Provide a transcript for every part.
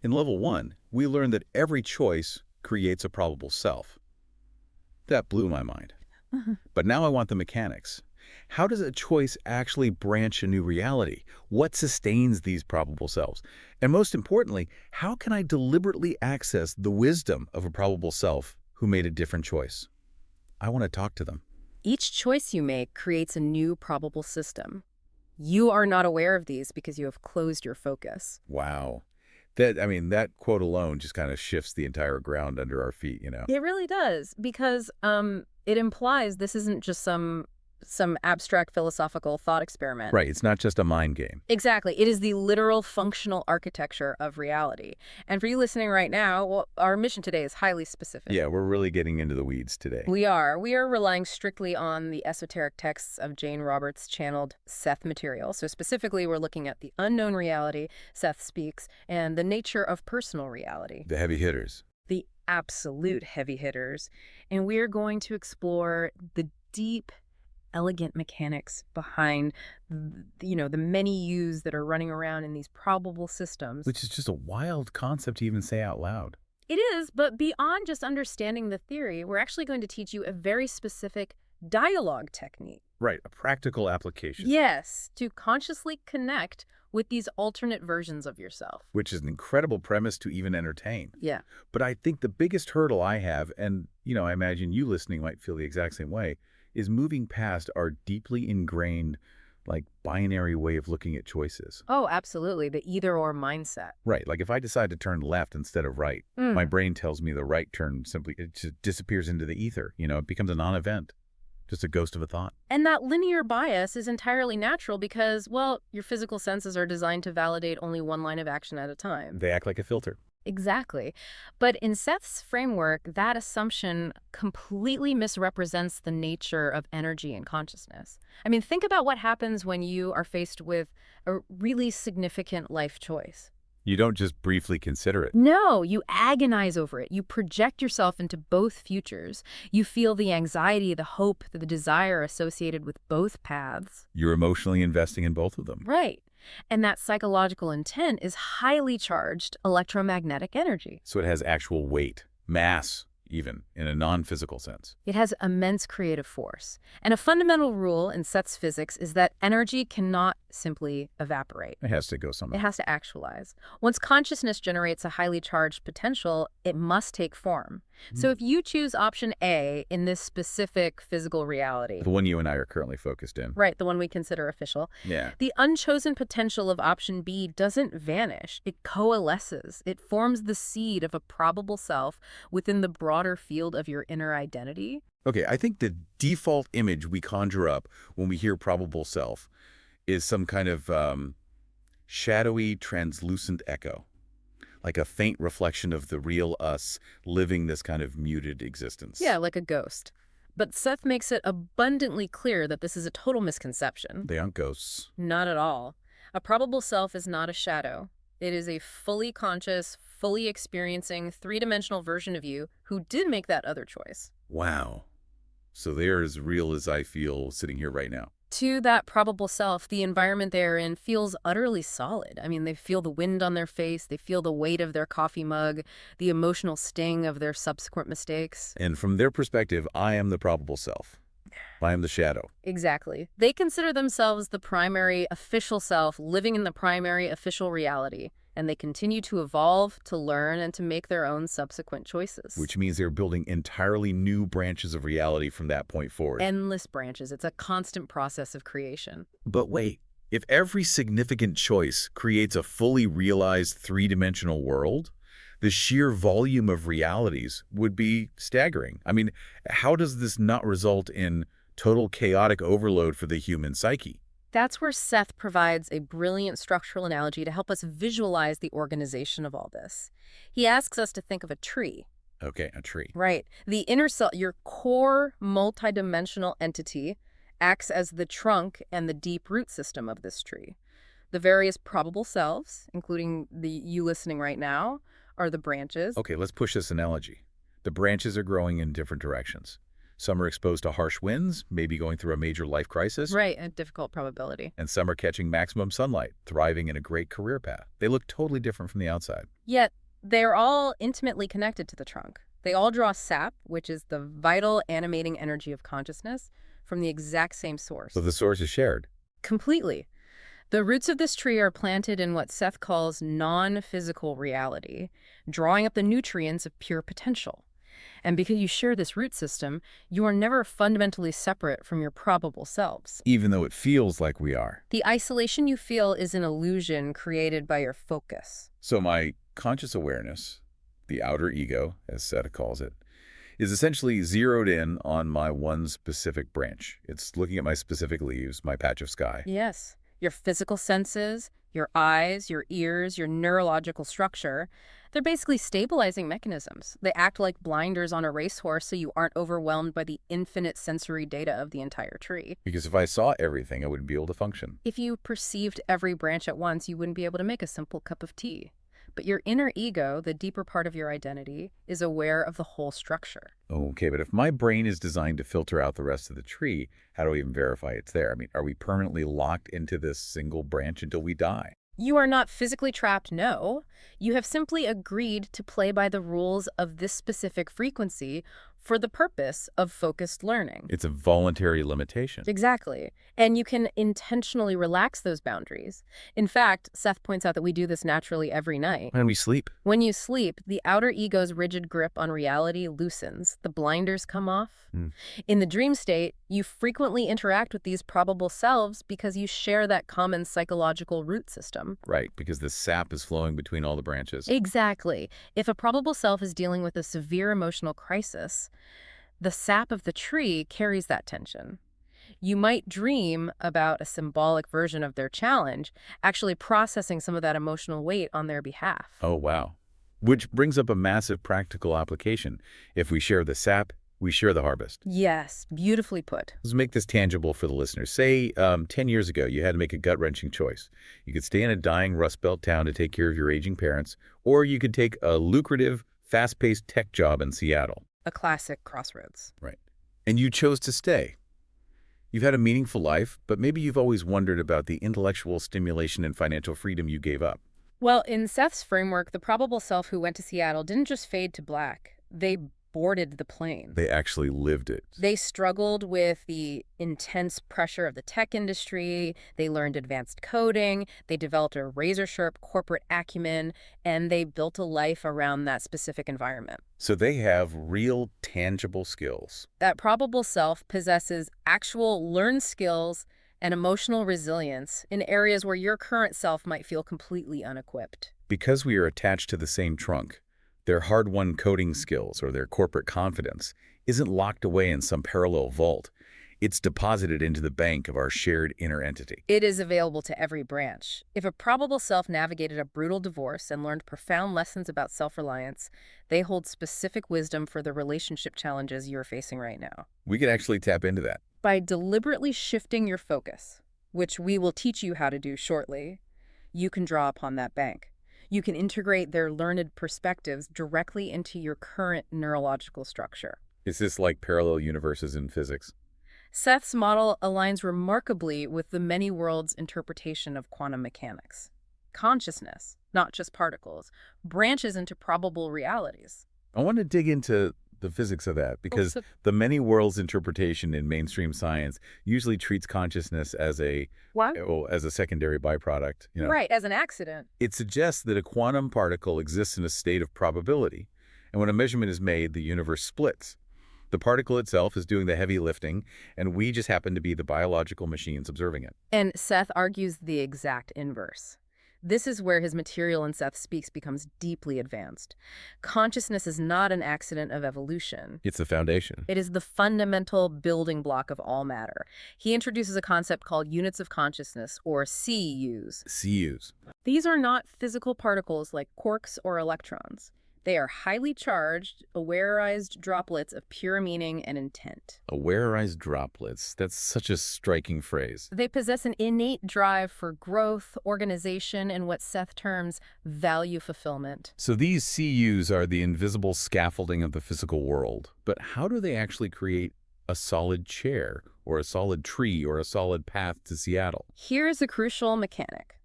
In level 1, we learned that every choice creates a probable self. That blew my mind. But now I want the mechanics. How does a choice actually branch a new reality? What sustains these probable selves? And most importantly, how can I deliberately access the wisdom of a probable self who made a different choice? I want to talk to them. Each choice you make creates a new probable system. You are not aware of these because you have closed your focus. Wow. That quote alone just kind of shifts the entire ground under our feet, you know? It really does, because it implies this isn't just some abstract philosophical thought experiment. Right. It's not just a mind game. Exactly. It is the literal functional architecture of reality. And for you listening right now, well, our mission today is highly specific. Yeah, we're really getting into the weeds today. We are. We are relying strictly on the esoteric texts of Jane Roberts' channeled Seth material. So specifically, we're looking at the unknown reality, Seth speaks, and the nature of personal reality. The heavy hitters. The absolute heavy hitters. And we're going to explore the deep, elegant mechanics behind, the many yous that are running around in these probable systems. Which is just a wild concept to even say out loud. It is, but beyond just understanding the theory, we're actually going to teach you a very specific dialogue technique. Right, a practical application. Yes, to consciously connect with these alternate versions of yourself. Which is an incredible premise to even entertain. Yeah. But I think the biggest hurdle I have, and, I imagine you listening might feel the exact same way, is moving past our deeply ingrained, binary way of looking at choices. Oh, absolutely. The either-or mindset. Right. Like if I decide to turn left instead of right, my brain tells me the right turn it just disappears into the ether. It becomes a non-event, just a ghost of a thought. And that linear bias is entirely natural because, well, your physical senses are designed to validate only one line of action at a time. They act like a filter. Exactly. But in Seth's framework, that assumption completely misrepresents the nature of energy and consciousness. Think about what happens when you are faced with a really significant life choice. You don't just briefly consider it. No, you agonize over it. You project yourself into both futures. You feel the anxiety, the hope, the desire associated with both paths. You're emotionally investing in both of them. Right. And that psychological intent is highly charged electromagnetic energy. So it has actual weight, mass, even, in a non-physical sense. It has immense creative force. And a fundamental rule in Seth's physics is that energy cannot simply evaporate. It has to go somewhere. It has to actualize. Once consciousness generates a highly charged potential, it must take form. So if you choose option A in this specific physical reality, the one you and I are currently focused in. right, the one we consider official, Yeah. the unchosen potential of option B doesn't vanish. It coalesces. It forms the seed of a probable self within the broader field of your inner identity. Okay, I think the default image we conjure up when we hear probable self is some kind of shadowy, translucent echo, like a faint reflection of the real us living this kind of muted existence. Yeah, like a ghost. But Seth makes it abundantly clear that this is a total misconception. They aren't ghosts. Not at all. A probable self is not a shadow. It is a fully conscious, fully experiencing, three-dimensional version of you who did make that other choice. Wow. So they're as real as I feel sitting here right now. To that probable self, the environment they're in feels utterly solid. They feel the wind on their face, they feel the weight of their coffee mug, the emotional sting of their subsequent mistakes. And from their perspective, I am the probable self. I am the shadow. Exactly. They consider themselves the primary official self living in the primary official reality, and they continue to evolve, to learn, and to make their own subsequent choices. Which means they're building entirely new branches of reality from that point forward. Endless branches. It's a constant process of creation. But wait, if every significant choice creates a fully realized three-dimensional world, the sheer volume of realities would be staggering. How does this not result in total chaotic overload for the human psyche? That's where Seth provides a brilliant structural analogy to help us visualize the organization of all this. He asks us to think of a tree. Okay, a tree. Right. The inner cell, your core multidimensional entity, acts as the trunk and the deep root system of this tree. The various probable selves, including you listening right now, are the branches. Okay, let's push this analogy. The branches are growing in different directions. Some are exposed to harsh winds, maybe going through a major life crisis. Right, a difficult probability. And some are catching maximum sunlight, thriving in a great career path. They look totally different from the outside. Yet, they're all intimately connected to the trunk. They all draw sap, which is the vital animating energy of consciousness, from the exact same source. So the source is shared. Completely. The roots of this tree are planted in what Seth calls non-physical reality, drawing up the nutrients of pure potential. And because you share this root system, you are never fundamentally separate from your probable selves. Even though it feels like we are. The isolation you feel is an illusion created by your focus. So my conscious awareness, the outer ego, as Seth calls it, is essentially zeroed in on my one specific branch. It's looking at my specific leaves, my patch of sky. Yes. Your physical senses, your eyes, your ears, your neurological structure, they're basically stabilizing mechanisms. They act like blinders on a racehorse so you aren't overwhelmed by the infinite sensory data of the entire tree. Because if I saw everything, I wouldn't be able to function. If you perceived every branch at once, you wouldn't be able to make a simple cup of tea. But your inner ego, the deeper part of your identity, is aware of the whole structure. Okay, but if my brain is designed to filter out the rest of the tree, how do I even verify it's there? I mean, are we permanently locked into this single branch until we die? You are not physically trapped, no. You have simply agreed to play by the rules of this specific frequency for the purpose of focused learning. It's a voluntary limitation. Exactly. And you can intentionally relax those boundaries. In fact, Seth points out that we do this naturally every night. When we sleep. When you sleep, the outer ego's rigid grip on reality loosens. The blinders come off. In the dream state, you frequently interact with these probable selves because you share that common psychological root system. Right, because the sap is flowing between all the branches. Exactly. If a probable self is dealing with a severe emotional crisis, the sap of the tree carries that tension. You might dream about a symbolic version of their challenge, actually processing some of that emotional weight on their behalf. Oh, wow. Which brings up a massive practical application. If we share the sap, we share the harvest. Yes, beautifully put. Let's make this tangible for the listeners. Say 10 years ago, you had to make a gut-wrenching choice. You could stay in a dying Rust Belt town to take care of your aging parents, or you could take a lucrative, fast-paced tech job in Seattle. A classic crossroads. Right. And you chose to stay. You've had a meaningful life, but maybe you've always wondered about the intellectual stimulation and financial freedom you gave up. Well, in Seth's framework, the probable self who went to Seattle didn't just fade to black. They boarded the plane. They actually lived it. They struggled with the intense pressure of the tech industry. They learned advanced coding. They developed a razor-sharp corporate acumen, and they built a life around that specific environment. So they have real, tangible skills. That probable self possesses actual learned skills and emotional resilience in areas where your current self might feel completely unequipped. Because we are attached to the same trunk, their hard-won coding skills or their corporate confidence isn't locked away in some parallel vault. It's deposited into the bank of our shared inner entity. It is available to every branch. If a probable self navigated a brutal divorce and learned profound lessons about self-reliance, they hold specific wisdom for the relationship challenges you're facing right now. We could actually tap into that. By deliberately shifting your focus, which we will teach you how to do shortly, you can draw upon that bank. You can integrate their learned perspectives directly into your current neurological structure. Is this like parallel universes in physics? Seth's model aligns remarkably with the many worlds interpretation of quantum mechanics. Consciousness, not just particles, branches into probable realities. I want to dig into the physics of that because the many worlds interpretation in mainstream science usually treats consciousness as a secondary byproduct. Right, as an accident. It suggests that a quantum particle exists in a state of probability, and when a measurement is made, the universe splits. The particle itself is doing the heavy lifting, and we just happen to be the biological machines observing it. And Seth argues the exact inverse. This is where his material in Seth Speaks becomes deeply advanced. Consciousness is not an accident of evolution. It's the foundation. It is the fundamental building block of all matter. He introduces a concept called units of consciousness, or CUs. CUs. These are not physical particles like quarks or electrons. They are highly charged, awareized droplets of pure meaning and intent. Awareized droplets. That's such a striking phrase. They possess an innate drive for growth, organization, and what Seth terms value fulfillment. So these CUs are the invisible scaffolding of the physical world. But how do they actually create a solid chair, or a solid tree, or a solid path to Seattle? Here's a crucial mechanic.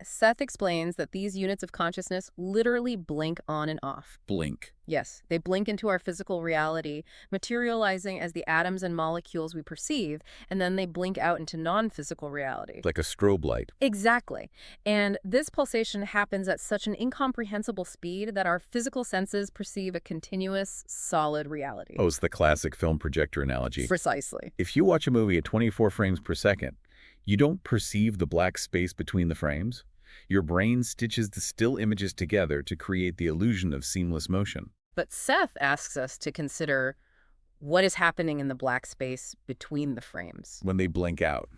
Seth explains that these units of consciousness literally blink on and off. Blink. Yes, they blink into our physical reality, materializing as the atoms and molecules we perceive, and then they blink out into non-physical reality. Like a strobe light. Exactly. And this pulsation happens at such an incomprehensible speed that our physical senses perceive a continuous, solid reality. Oh, it's the classic film projector analogy. Precisely. If you watch a movie at 24 frames per second, you don't perceive the black space between the frames. Your brain stitches the still images together to create the illusion of seamless motion. But Seth asks us to consider what is happening in the black space between the frames. When they blink out.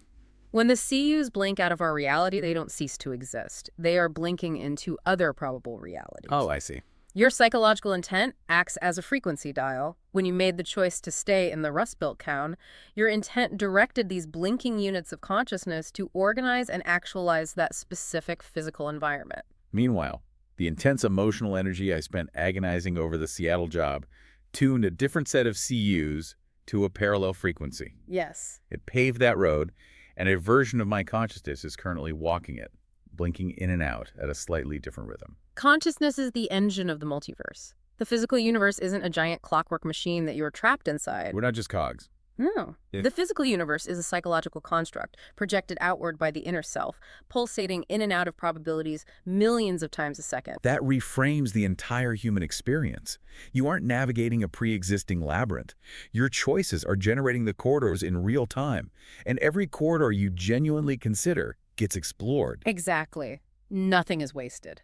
When the CUs blink out of our reality, they don't cease to exist. They are blinking into other probable realities. Oh, I see. Your psychological intent acts as a frequency dial. When you made the choice to stay in the Rust Belt town, your intent directed these blinking units of consciousness to organize and actualize that specific physical environment. Meanwhile, the intense emotional energy I spent agonizing over the Seattle job tuned a different set of CUs to a parallel frequency. Yes. It paved that road, and a version of my consciousness is currently walking it, blinking in and out at a slightly different rhythm. Consciousness is the engine of the multiverse. The physical universe isn't a giant clockwork machine that you're trapped inside. We're not just cogs. No. The physical universe is a psychological construct projected outward by the inner self, pulsating in and out of probabilities millions of times a second. That reframes the entire human experience. You aren't navigating a pre-existing labyrinth. Your choices are generating the corridors in real time, and every corridor you genuinely consider gets explored. Exactly. Nothing is wasted.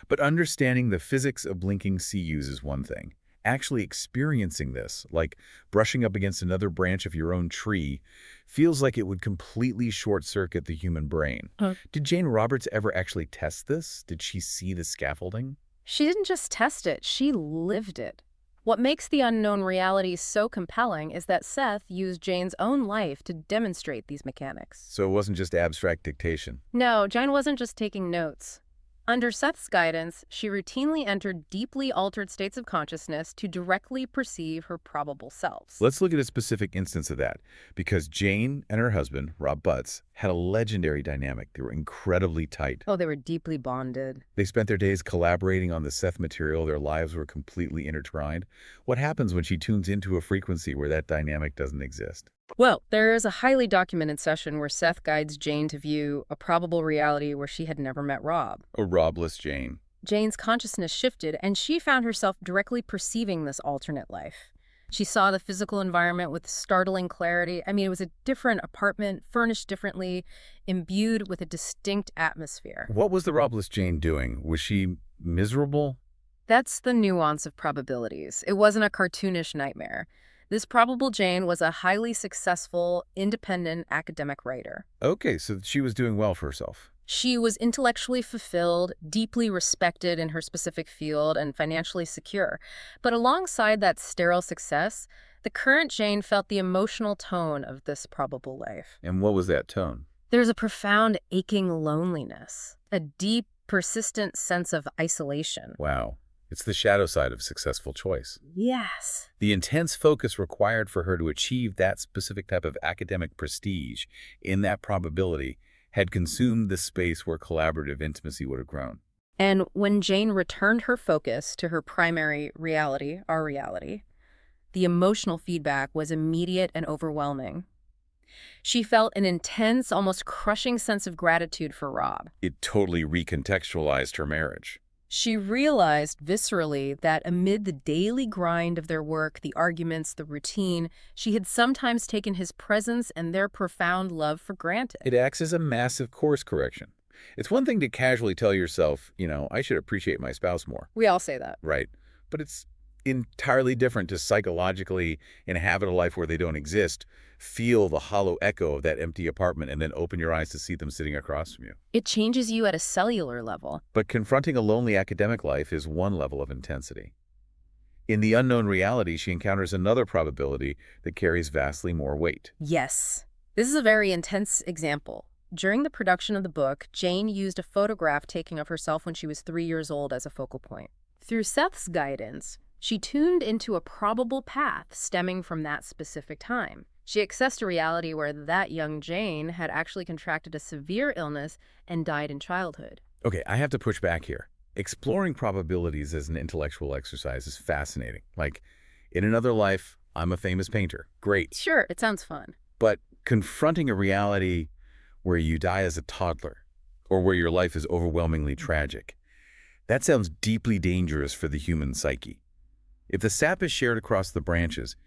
But understanding the physics of blinking CUs is one thing. Actually experiencing this, like brushing up against another branch of your own tree, feels like it would completely short-circuit the human brain. Did Jane Roberts ever actually test this? Did she see the scaffolding? She didn't just test it, she lived it. What makes the unknown reality so compelling is that Seth used Jane's own life to demonstrate these mechanics. So it wasn't just abstract dictation. No, Jane wasn't just taking notes. Under Seth's guidance, she routinely entered deeply altered states of consciousness to directly perceive her probable selves. Let's look at a specific instance of that, because Jane and her husband, Rob Butts, had a legendary dynamic. They were incredibly tight. Oh, they were deeply bonded. They spent their days collaborating on the Seth material. Their lives were completely intertwined. What happens when she tunes into a frequency where that dynamic doesn't exist? Well, there is a highly documented session where Seth guides Jane to view a probable reality where she had never met Rob. A Robless Jane. Jane's consciousness shifted, and she found herself directly perceiving this alternate life. She saw the physical environment with startling clarity. I mean, it was a different apartment, furnished differently, imbued with a distinct atmosphere. What was the Robless Jane doing? Was she miserable? That's the nuance of probabilities. It wasn't a cartoonish nightmare. This probable Jane was a highly successful, independent academic writer. Okay, so she was doing well for herself. She was intellectually fulfilled, deeply respected in her specific field, and financially secure. But alongside that sterile success, the current Jane felt the emotional tone of this probable life. And what was that tone? There's a profound aching loneliness, a deep, persistent sense of isolation. Wow. It's the shadow side of successful choice. Yes. The intense focus required for her to achieve that specific type of academic prestige in that probability had consumed the space where collaborative intimacy would have grown. And when Jane returned her focus to her primary reality, our reality, the emotional feedback was immediate and overwhelming. She felt an intense, almost crushing sense of gratitude for Rob. It totally recontextualized her marriage. She realized viscerally that amid the daily grind of their work, the arguments, the routine, she had sometimes taken his presence and their profound love for granted. It acts as a massive course correction. It's one thing to casually tell yourself, I should appreciate my spouse more. We all say that. Right. But it's entirely different to psychologically inhabit a life where they don't exist, feel the hollow echo of that empty apartment, and then open your eyes to see them sitting across from you. It changes you at a cellular level. But confronting a lonely academic life is one level of intensity. In the unknown reality, she encounters another probability that carries vastly more weight. Yes. This is a very intense example. During the production of the book, Jane used a photograph taken of herself when she was 3 years old as a focal point. Through Seth's guidance, She tuned into a probable path stemming from that specific time. She accessed a reality where that young Jane had actually contracted a severe illness and died in childhood. Okay, I have to push back here. Exploring probabilities as an intellectual exercise is fascinating. Like, in another life, I'm a famous painter. Great. Sure, it sounds fun. But confronting a reality where you die as a toddler, or where your life is overwhelmingly tragic, that sounds deeply dangerous for the human psyche. If the sap is shared across the branches,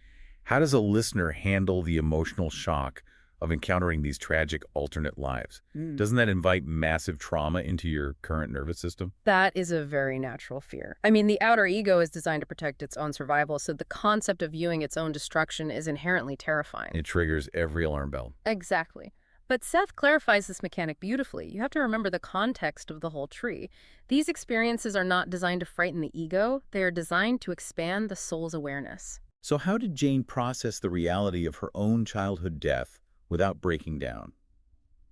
how does a listener handle the emotional shock of encountering these tragic alternate lives? Doesn't that invite massive trauma into your current nervous system? That is a very natural fear. I mean, the outer ego is designed to protect its own survival, so the concept of viewing its own destruction is inherently terrifying. It triggers every alarm bell. Exactly. But Seth clarifies this mechanic beautifully. You have to remember the context of the whole tree. These experiences are not designed to frighten the ego. They are designed to expand the soul's awareness. So how did Jane process the reality of her own childhood death without breaking down?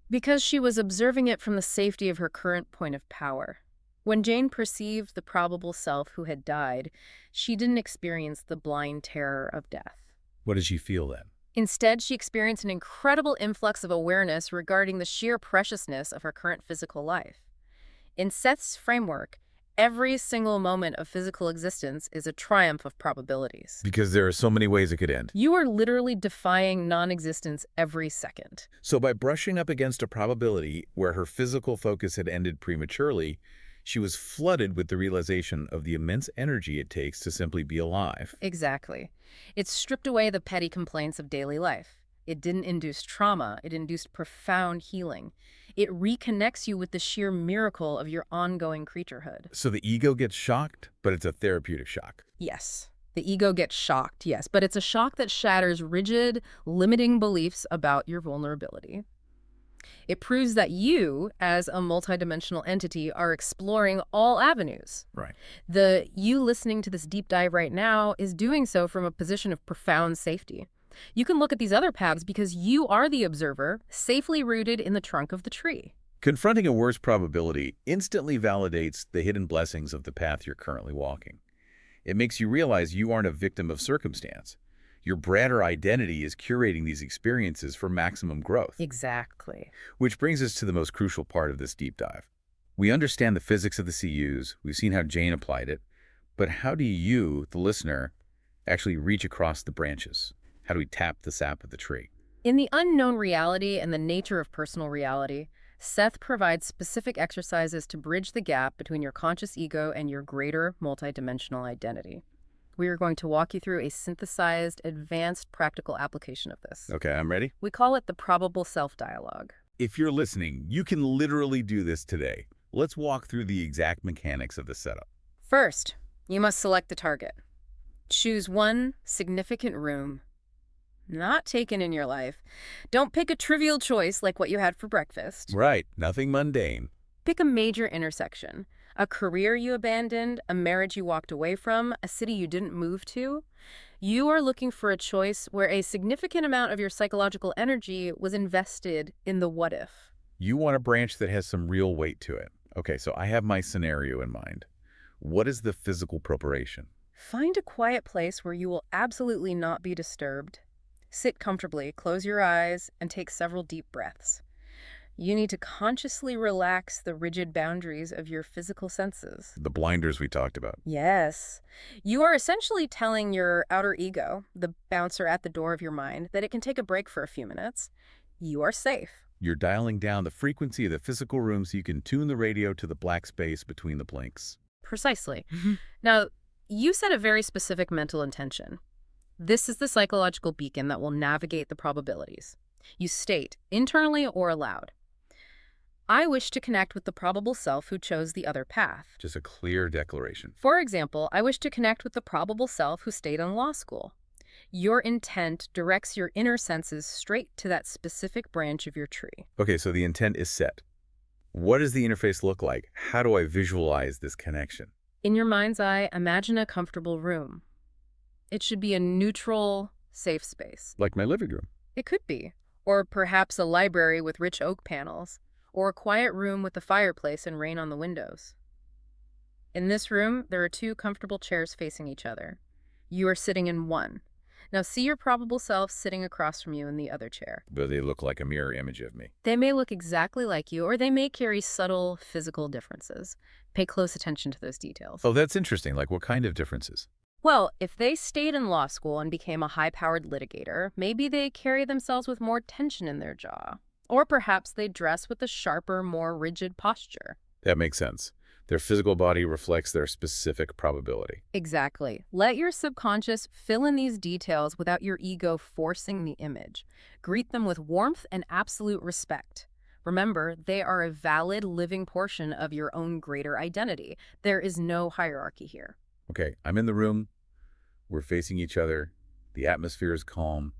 Because she was observing it from the safety of her current point of power. When Jane perceived the probable self who had died, she didn't experience the blind terror of death. What did she feel then? Instead, she experienced an incredible influx of awareness regarding the sheer preciousness of her current physical life. In Seth's framework, every single moment of physical existence is a triumph of probabilities. Because there are so many ways it could end. You are literally defying non-existence every second. So by brushing up against a probability where her physical focus had ended prematurely, she was flooded with the realization of the immense energy it takes to simply be alive. Exactly. It stripped away the petty complaints of daily life. It didn't induce trauma. It induced profound healing. It reconnects you with the sheer miracle of your ongoing creaturehood. So the ego gets shocked, but it's a therapeutic shock. Yes. The ego gets shocked, yes, but it's a shock that shatters rigid, limiting beliefs about your vulnerability. It proves that you, as a multidimensional entity, are exploring all avenues. Right. You listening to this deep dive right now is doing so from a position of profound safety. You can look at these other paths because you are the observer, safely rooted in the trunk of the tree. Confronting a worse probability instantly validates the hidden blessings of the path you're currently walking. It makes you realize you aren't a victim of circumstance. Your broader identity is curating these experiences for maximum growth. Exactly. Which brings us to the most crucial part of this deep dive. We understand the physics of the CUs, we've seen how Jane applied it, but how do you, the listener, actually reach across the branches? How do we tap the sap of the tree? In the unknown reality and the nature of personal reality, Seth provides specific exercises to bridge the gap between your conscious ego and your greater multidimensional identity. We are going to walk you through a synthesized, advanced practical application of this. Okay, I'm ready. We call it the Probable Self Dialogue. If you're listening, you can literally do this today. Let's walk through the exact mechanics of the setup. First, you must select the target. Choose one significant room, not taken in your life. Don't pick a trivial choice like what you had for breakfast. Right, nothing mundane. Pick a major intersection. A career you abandoned, a marriage you walked away from, a city you didn't move to. You are looking for a choice where a significant amount of your psychological energy was invested in the what if. You want a branch that has some real weight to it. Okay, so I have my scenario in mind. What is the physical preparation? Find a quiet place where you will absolutely not be disturbed. Sit comfortably, close your eyes, and take several deep breaths. You need to consciously relax the rigid boundaries of your physical senses. The blinders we talked about. Yes. You are essentially telling your outer ego, the bouncer at the door of your mind, that it can take a break for a few minutes. You are safe. You're dialing down the frequency of the physical room so you can tune the radio to the black space between the blinks. Precisely. Now, you set a very specific mental intention. This is the psychological beacon that will navigate the probabilities. You state, internally or aloud, I wish to connect with the probable self who chose the other path. Just a clear declaration. For example, I wish to connect with the probable self who stayed in law school. Your intent directs your inner senses straight to that specific branch of your tree. Okay, so the intent is set. What does the interface look like? How do I visualize this connection? In your mind's eye, imagine a comfortable room. It should be a neutral, safe space. Like my living room. It could be. Or perhaps a library with rich oak panels. Or a quiet room with a fireplace and rain on the windows. In this room, there are two comfortable chairs facing each other. You are sitting in one. Now see your probable self sitting across from you in the other chair. But they look like a mirror image of me. They may look exactly like you, or they may carry subtle physical differences. Pay close attention to those details. Oh, that's interesting. Like what kind of differences? Well, if they stayed in law school and became a high-powered litigator, maybe they carry themselves with more tension in their jaw. Or perhaps they dress with a sharper, more rigid posture. That makes sense. Their physical body reflects their specific probability. Exactly. Let your subconscious fill in these details without your ego forcing the image. Greet them with warmth and absolute respect. Remember, they are a valid, living portion of your own greater identity. There is no hierarchy here. Okay, I'm in the room. We're facing each other. The atmosphere is calm.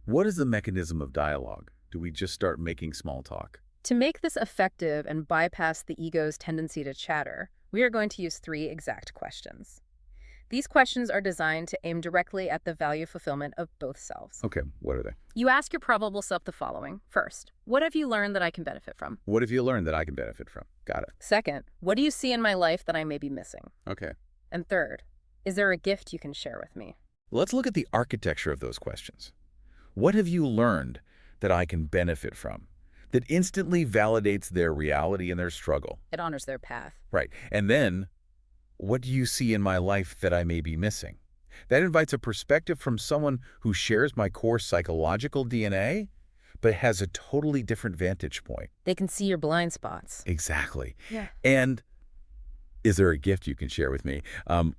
What is the mechanism of dialogue? Do we just start making small talk? To make this effective and bypass the ego's tendency to chatter, we are going to use 3 exact questions. These questions are designed to aim directly at the value fulfillment of both selves. Okay, what are they? You ask your probable self the following. First, what have you learned that I can benefit from? What have you learned that I can benefit from? Got it. Second, what do you see in my life that I may be missing? Okay. And third, is there a gift you can share with me? Let's look at the architecture of those questions. What have you learned that I can benefit from that instantly validates their reality and their struggle? It honors their path. Right. And then, what do you see in my life that I may be missing? That invites a perspective from someone who shares my core psychological DNA, but has a totally different vantage point. They can see your blind spots. Exactly. Yeah. And is there a gift you can share with me?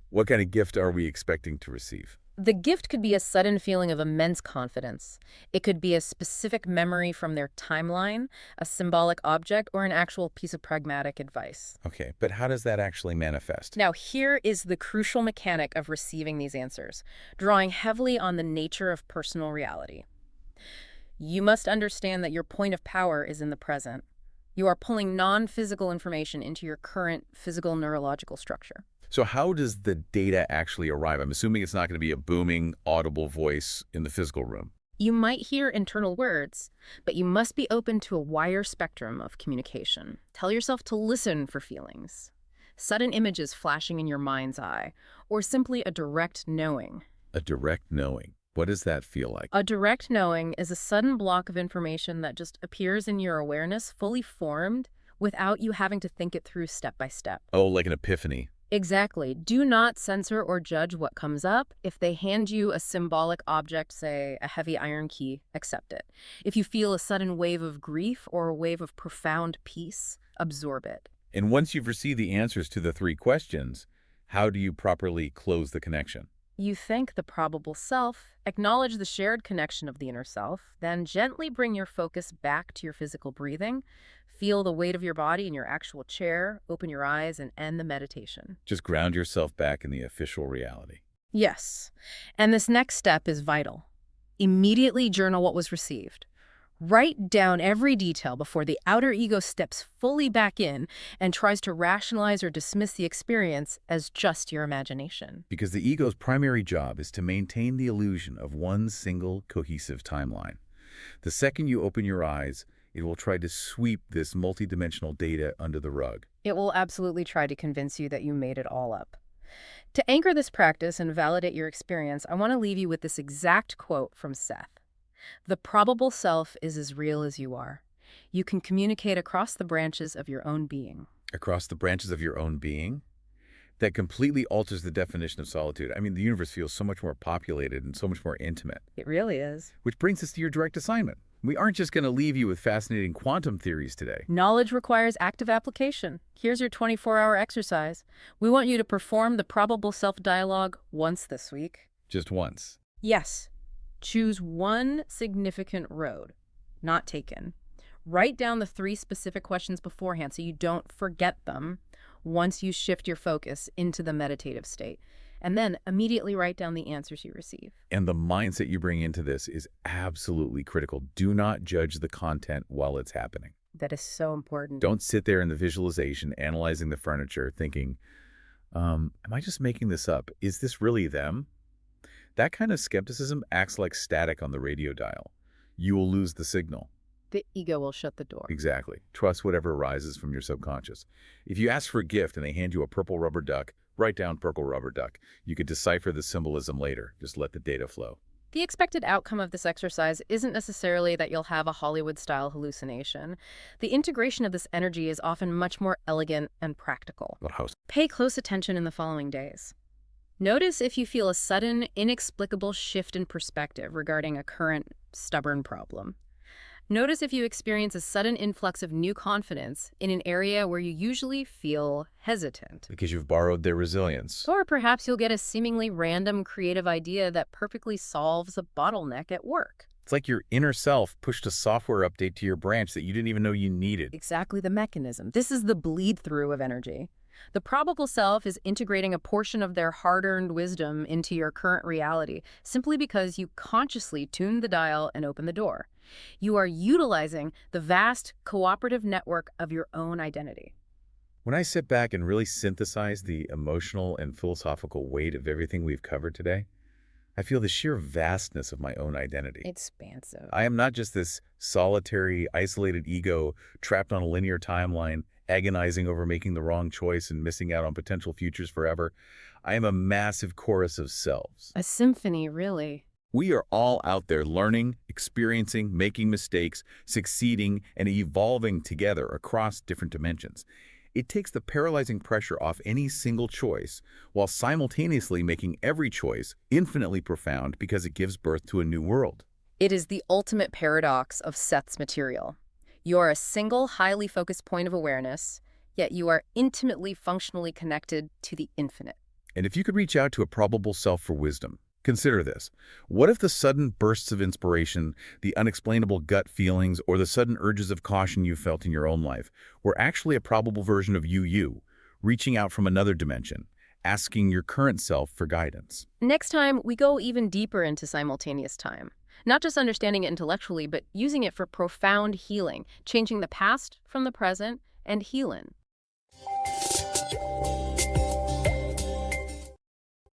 What kind of gift are we expecting to receive? The gift could be a sudden feeling of immense confidence. It could be a specific memory from their timeline, a symbolic object, or an actual piece of pragmatic advice. Okay, but how does that actually manifest? Now, here is the crucial mechanic of receiving these answers, drawing heavily on the nature of personal reality. You must understand that your point of power is in the present. You are pulling non-physical information into your current physical neurological structure. So how does the data actually arrive? I'm assuming it's not going to be a booming, audible voice in the physical room. You might hear internal words, but you must be open to a wider spectrum of communication. Tell yourself to listen for feelings, sudden images flashing in your mind's eye, or simply a direct knowing. A direct knowing. What does that feel like? A direct knowing is a sudden block of information that just appears in your awareness, fully formed, without you having to think it through step by step. Oh, like an epiphany. Exactly. Do not censor or judge what comes up. If they hand you a symbolic object, say a heavy iron key, accept it. If you feel a sudden wave of grief or a wave of profound peace, absorb it. And once you've received the answers to the 3 questions, how do you properly close the connection? You thank the probable self, acknowledge the shared connection of the inner self, then gently bring your focus back to your physical breathing. Feel the weight of your body in your actual chair, open your eyes, and end the meditation. Just ground yourself back in the official reality. Yes. And this next step is vital. Immediately journal what was received. Write down every detail before the outer ego steps fully back in and tries to rationalize or dismiss the experience as just your imagination. Because the ego's primary job is to maintain the illusion of one single cohesive timeline. The second you open your eyes, it will try to sweep this multidimensional data under the rug. It will absolutely try to convince you that you made it all up. To anchor this practice and validate your experience, I want to leave you with this exact quote from Seth. The probable self is as real as you are. You can communicate across the branches of your own being. Across the branches of your own being? That completely alters the definition of solitude. I mean, the universe feels so much more populated and so much more intimate. It really is. Which brings us to your direct assignment. We aren't just going to leave you with fascinating quantum theories today. Knowledge requires active application. Here's your 24-hour exercise. We want you to perform the probable self dialogue once this week. Just once. Yes. Choose one significant road, not taken. Write down the 3 specific questions beforehand so you don't forget them once you shift your focus into the meditative state. And then immediately write down the answers you receive. And the mindset you bring into this is absolutely critical. Do not judge the content while it's happening. That is so important. Don't sit there in the visualization, analyzing the furniture, thinking, am I just making this up? Is this really them? That kind of skepticism acts like static on the radio dial. You will lose the signal. The ego will shut the door. Exactly. Trust whatever arises from your subconscious. If you ask for a gift and they hand you a purple rubber duck, write down purple rubber duck. You could decipher the symbolism later. Just let the data flow. The expected outcome of this exercise isn't necessarily that you'll have a Hollywood-style hallucination. The integration of this energy is often much more elegant and practical. But how? Pay close attention in the following days. Notice if you feel a sudden, inexplicable shift in perspective regarding a current, stubborn problem. Notice if you experience a sudden influx of new confidence in an area where you usually feel hesitant. Because you've borrowed their resilience. Or perhaps you'll get a seemingly random creative idea that perfectly solves a bottleneck at work. It's like your inner self pushed a software update to your branch that you didn't even know you needed. Exactly the mechanism. This is the bleed-through of energy. The probable self is integrating a portion of their hard-earned wisdom into your current reality simply because you consciously tuned the dial and opened the door. You are utilizing the vast cooperative network of your own identity. When I sit back and really synthesize the emotional and philosophical weight of everything we've covered today, I feel the sheer vastness of my own identity. Expansive. I am not just this solitary, isolated ego trapped on a linear timeline, agonizing over making the wrong choice and missing out on potential futures forever. I am a massive chorus of selves. A symphony, really. We are all out there learning, experiencing, making mistakes, succeeding, and evolving together across different dimensions. It takes the paralyzing pressure off any single choice, while simultaneously making every choice infinitely profound because it gives birth to a new world. It is the ultimate paradox of Seth's material. You are a single, highly focused point of awareness, yet you are intimately functionally connected to the infinite. And if you could reach out to a probable self for wisdom, consider this. What if the sudden bursts of inspiration, the unexplainable gut feelings, or the sudden urges of caution you felt in your own life were actually a probable version of you, reaching out from another dimension, asking your current self for guidance? Next time, we go even deeper into simultaneous time. Not just understanding it intellectually, but using it for profound healing, changing the past from the present and healing.